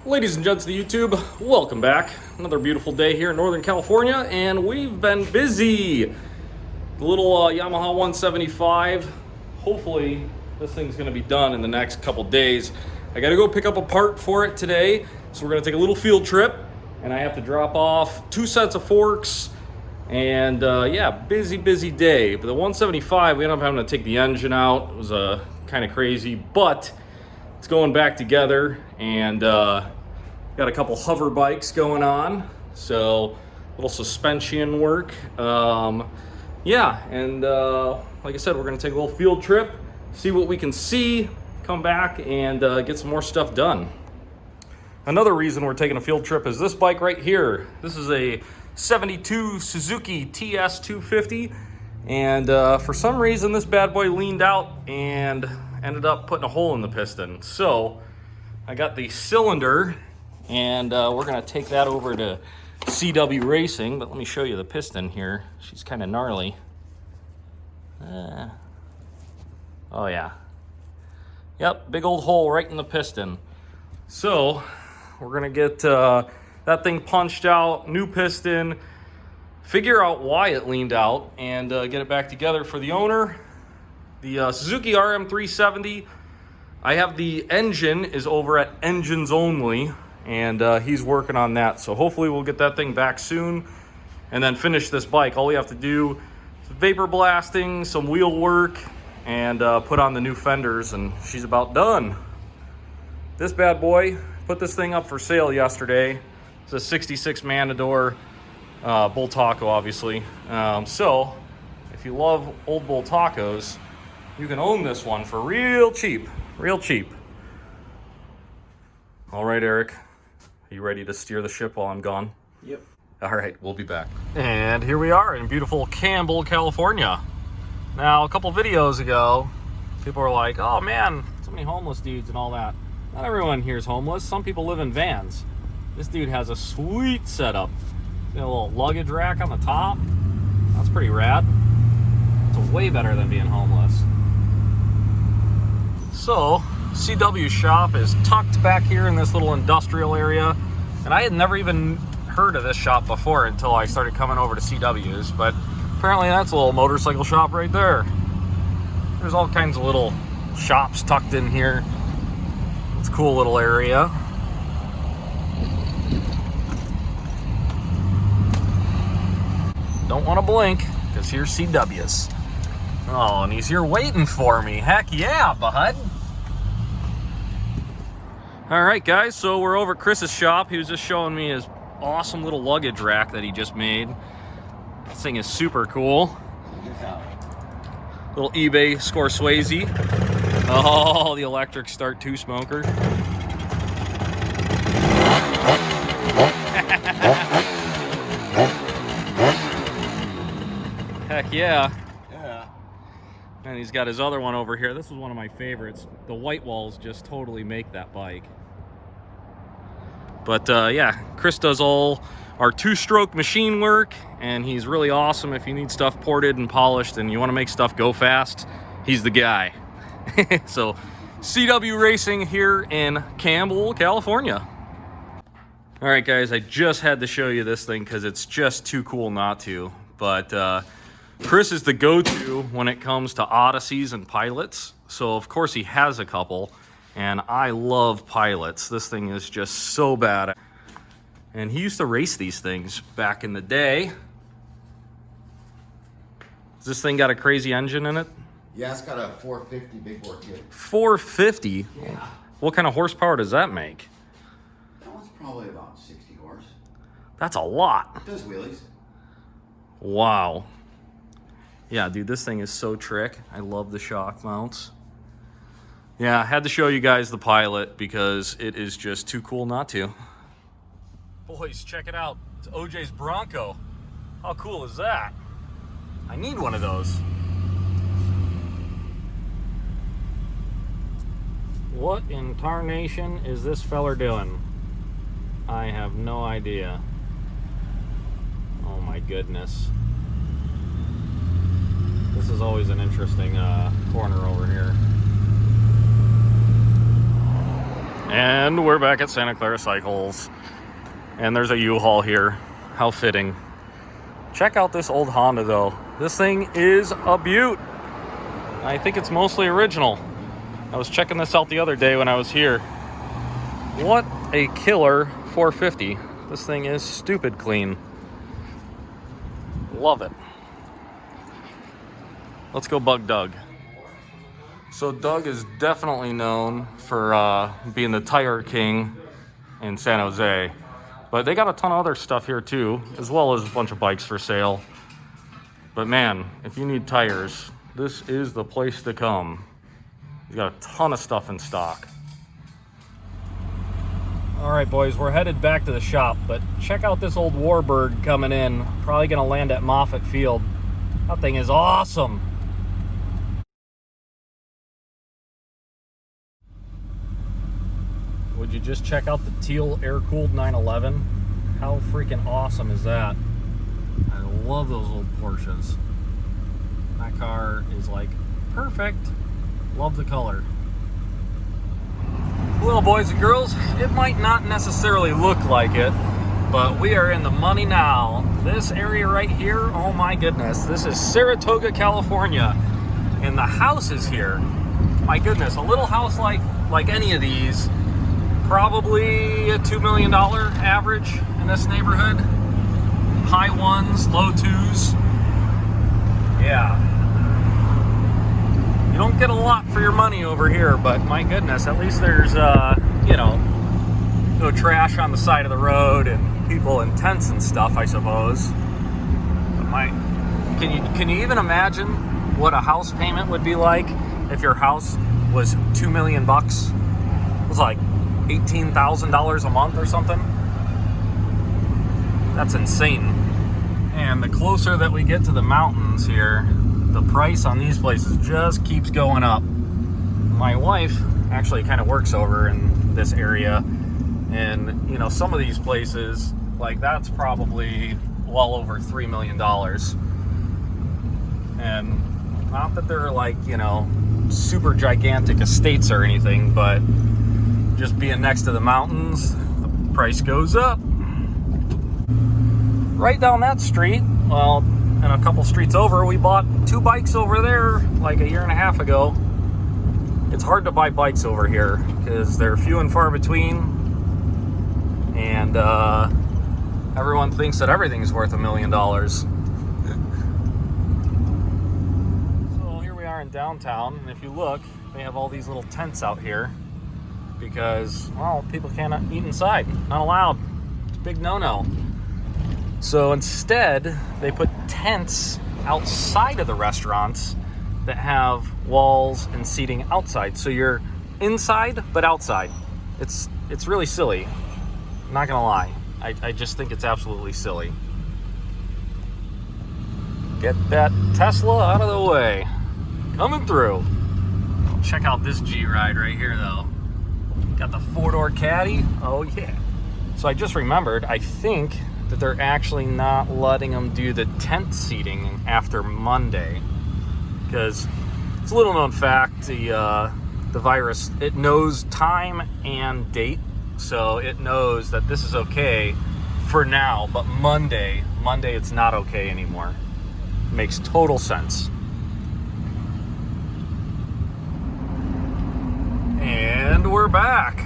Ladies and gents of the YouTube, welcome back. Another beautiful day here in Northern California, and we've been busy. The little Yamaha 175. Hopefully, this thing's going to be done in the next couple days. I got to go pick up a part for it today, so we're going to take a little field trip, and I have to drop off 2 sets of forks. And yeah, busy day. But the 175, we ended up having to take the engine out. It was kind of crazy, but it's going back together, and got a couple hover bikes going on, so a little suspension work. Yeah, and like I said, we're gonna take a little field trip, see what we can see, come back and get some more stuff done. Another reason we're taking a field trip is this bike right here. This is a 72 Suzuki TS250, and for some reason this bad boy leaned out and ended up putting a hole in the piston. So I got the cylinder, and we're gonna take that over to CW Racing, but let me show you the piston here. She's kind of gnarly. Oh yeah. Yep, big old hole right in the piston. So we're gonna get that thing punched out, new piston, figure out why it leaned out, and get it back together for the owner. The Suzuki RM370, I have the engine is over at Engines Only, and he's working on that. So hopefully we'll get that thing back soon and then finish this bike. All we have to do is vapor blasting, some wheel work, and put on the new fenders, and she's about done. This bad boy, put this thing up for sale yesterday. It's a 66 Matador Bull Taco, obviously. So if you love old Bull Tacos, you can own this one for real cheap. All right, Eric, are you ready to steer the ship while I'm gone? Yep. All right, we'll be back. And here we are in beautiful Campbell, California. Now, a couple videos ago, people were like, oh man, so many homeless dudes and all that. Not everyone here is homeless. Some people live in vans. This dude has a sweet setup. Got a little luggage rack on the top. That's pretty rad. It's way better than being homeless. So, CW shop is tucked back here in this little industrial area, and I had never even heard of this shop before until I started coming over to CW's, but apparently that's a little motorcycle shop right there. There's all kinds of little shops tucked in here. It's a cool little area. Don't want to blink, because here's CW's. Oh, and he's here waiting for me. Heck yeah, bud. All right, guys, so we're over at Chris's shop. He was just showing me his awesome little luggage rack that he just made. This thing is super cool. Little eBay Scorsese. Oh, the electric start 2 smoker. Heck yeah. And he's got his other one over here. This is one of my favorites. The white walls just totally make that bike. But yeah, Chris does all our 2-stroke machine work, and he's really awesome. If you need stuff ported and polished and you want to make stuff go fast, he's the guy. So CW Racing here in Campbell, California. All right, guys, I just had to show you this thing because it's just too cool not to. But Chris is the go-to when it comes to Odysseys and pilots. So of course he has a couple, and I love pilots. This thing is just so bad. And he used to race these things back in the day. Has this thing got a crazy engine in it? Yeah, it's got a 450 big bore kit. 450? Yeah. What kind of horsepower does that make? That one's probably about 60 horse. That's a lot. It does wheelies. Wow. Yeah, dude, this thing is so trick. I love the shock mounts. Yeah, I had to show you guys the pilot because it is just too cool not to. Boys, check it out. It's OJ's Bronco. How cool is that? I need one of those. What in tarnation is this feller doing? I have no idea. Oh my goodness. This is always an interesting corner over here. And we're back at Santa Clara Cycles. And there's a U-Haul here. How fitting. Check out this old Honda though. This thing is a beaut. I think it's mostly original. I was checking this out the other day when I was here. What a killer 450. This thing is stupid clean. Love it. Let's go bug Doug. So Doug is definitely known for being the tire king in San Jose. But they got a ton of other stuff here too, as well as a bunch of bikes for sale. But man, if you need tires, this is the place to come. He's got a ton of stuff in stock. All right, boys, we're headed back to the shop, but check out this old Warbird coming in. Probably gonna land at Moffett Field. That thing is awesome. Would you just check out the teal air-cooled 911? How freaking awesome is that? I love those old Porsches. That car is like perfect. Love the color. Well, boys and girls, it might not necessarily look like it, but we are in the money now. This area right here, oh my goodness, this is Saratoga, California. And the houses here, my goodness, a little house like any of these, probably a $2 million average in this neighborhood. High ones, low twos. Yeah. You don't get a lot for your money over here, but my goodness, at least there's, you know, no trash on the side of the road and people in tents and stuff, I suppose. But can you even imagine what a house payment would be like if your house was $2 million bucks? It was like $18,000 a month or something. That's insane. And the closer that we get to the mountains here, the price on these places just keeps going up. My wife actually kind of works over in this area, and you know, some of these places, like that's probably well over $3 million. And not that they're like, you know, super gigantic estates or anything, but just being next to the mountains, the price goes up. Right down that street, well, and a couple streets over, we bought 2 bikes over there like a year and a half ago. It's hard to buy bikes over here because they're few and far between, and everyone thinks that everything's worth $1 million. So here we are in downtown, and if you look, they have all these little tents out here because, well, people can't eat inside. Not allowed. It's a big no-no. So instead, they put tents outside of the restaurants that have walls and seating outside. So you're inside, but outside. It's really silly. I'm not gonna lie. I just think it's absolutely silly. Get that Tesla out of the way. Coming through. Check out this G-Ride right here, though. Got the 4-door caddy. Oh, yeah. So I just remembered, I think that they're actually not letting them do the tent seating after Monday, because it's a little known fact, the virus, it knows time and date, so it knows that this is okay for now, but Monday it's not okay anymore. Makes total sense. And we're back.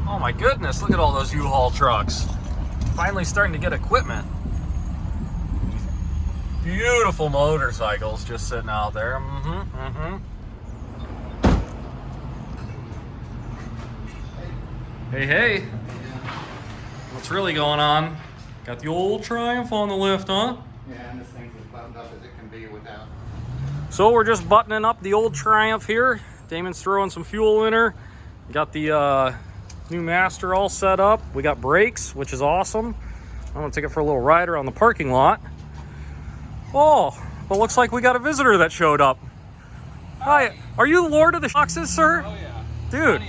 Oh my goodness, look at all those U-Haul trucks. Finally starting to get equipment. Beautiful motorcycles just sitting out there. Hey. What's really going on? Got the old Triumph on the lift, huh? Yeah, and this thing's as buttoned up as it can be without. So we're just buttoning up the old Triumph here. Damon's throwing some fuel in her. Got the new master all set up. We got brakes, which is awesome. I'm gonna take it for a little ride around the parking lot. Oh, well, looks like we got a visitor that showed up. Hi, are you the Lord of the boxes, sir? Oh yeah. Dude,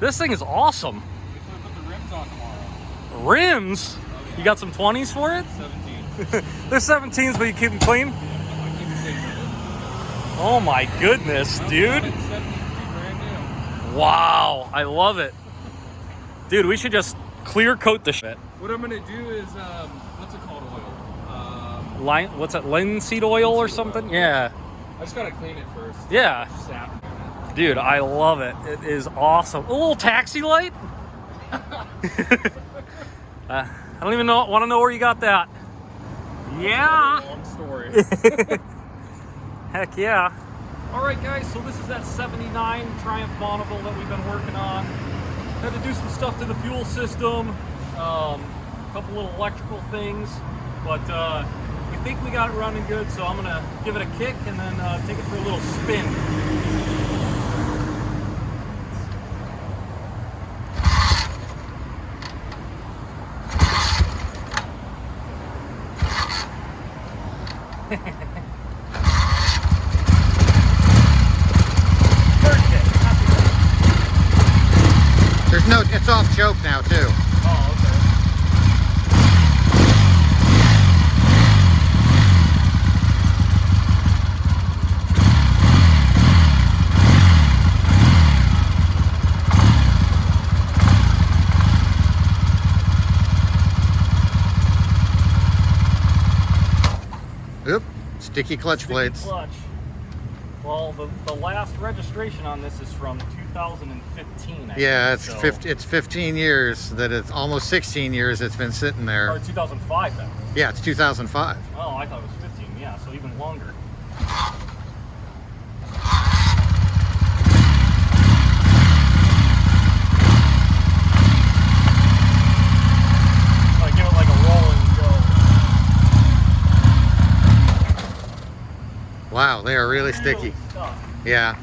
this thing is awesome. We can put the rims on tomorrow. Rims? Oh, yeah. You got some 20s for it? 17. They're 17s, but you keep them clean? I keep it safe. Oh my goodness, dude. 73 brand new. Wow, I love it. Dude, we should just clear coat the shit. What I'm gonna do is, what's it called, oil? What's that, linseed oil or Linseed something? oil. Yeah. I just gotta clean it first. Yeah. Sap. Dude, I love it. It is awesome. A little taxi light? I don't even want to know where you got that. Yeah. Long story. Heck yeah. All right, guys, so this is that 79 Triumph Bonniville that we've been working on. Had to do some stuff to the fuel system, a couple little electrical things, but we think we got it running good, so I'm gonna give it a kick and then take it for a little spin. There's no, it's off choke now too. Oh, okay. Oop, sticky clutch blades. Clutch. Well, the last registration on this is from 2015. Yeah, think, it's 15 years that it's almost 16 years it's been sitting there. Or 2005 then. Yeah, it's 2005. Oh, I thought it was 15. Yeah, so even longer. I give it like a roll and go. Wow, they are really sticky. Stuck. Yeah.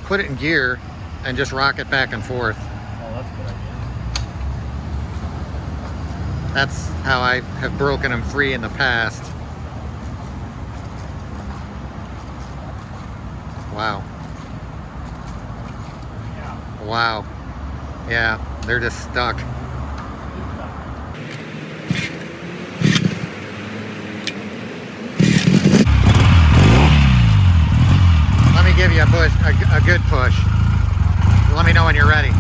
Put it in gear and just rock it back and forth. Oh, that's a good idea. That's how I have broken them free in the past. Wow. Yeah. Wow. Yeah, they're just stuck. Let me give you a push, a good push. Let me know when you're ready.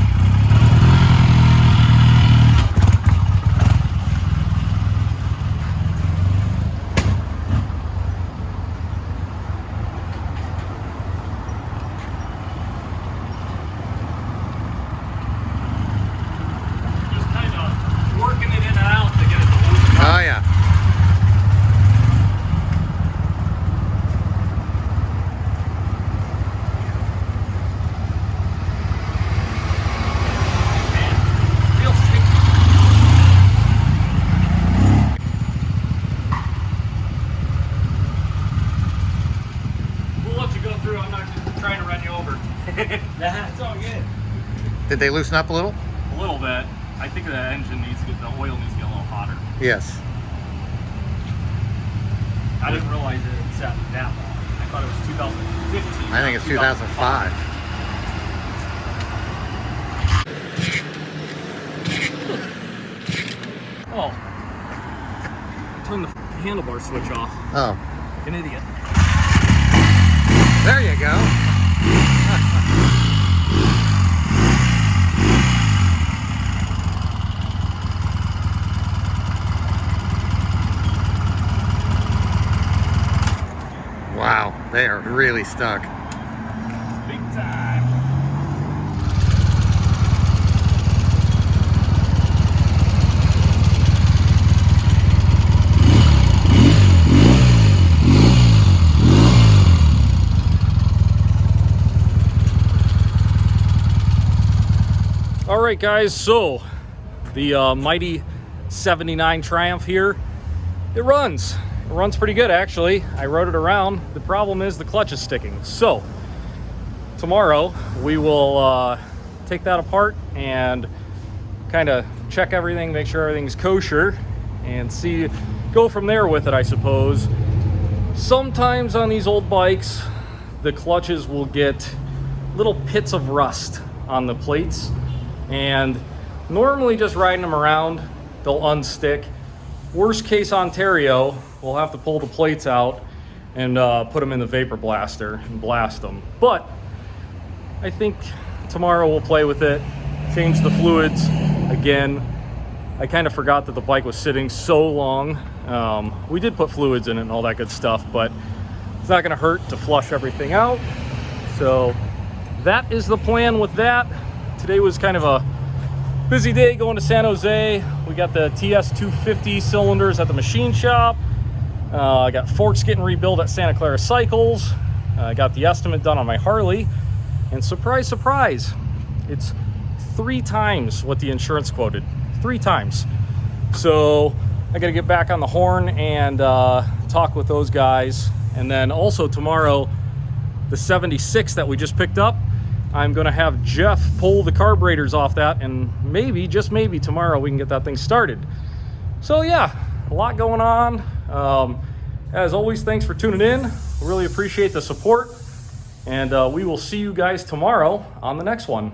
Just kind of working it in and out to get it to loosen up. Oh yeah. Man, real sticky. We'll let you go through. I'm not just trying to run you over. Nah, it's all good. Did they loosen up a little? A little bit. I think the engine needs to get, the oil needs to get a little hotter. Yes. I didn't realize it had sat that long. I thought it was 2015. I think it's 2005. Oh. Turn the handlebar switch off. Oh, An idiot. there you go. Wow, they are really stuck. Big time. All right, guys, so the mighty 79 Triumph here, it runs pretty good, actually. I rode it around. The problem is the clutch is sticking. So tomorrow we will take that apart and kind of check everything, make sure everything's kosher, and go from there with it, I suppose. Sometimes on these old bikes, the clutches will get little pits of rust on the plates, and normally just riding them around, they'll unstick. Worst case Ontario, we'll have to pull the plates out and put them in the vapor blaster and blast them. But I think tomorrow we'll play with it, changed the fluids again. I kind of forgot that the bike was sitting so long. We did put fluids in it and all that good stuff, but it's not gonna hurt to flush everything out. So that is the plan with that. Today was kind of a busy day going to San Jose. We got the TS250 cylinders at the machine shop. I got forks getting rebuilt at Santa Clara Cycles. I got the estimate done on my Harley. And surprise, surprise, it's 3 times what the insurance quoted. 3 times. So I got to get back on the horn and talk with those guys. And then also tomorrow, the 76 that we just picked up, I'm going to have Jeff pull the carburetors off that, and maybe, just maybe, tomorrow we can get that thing started. So yeah, a lot going on. As always, thanks for tuning in. Really appreciate the support, and we will see you guys tomorrow on the next one.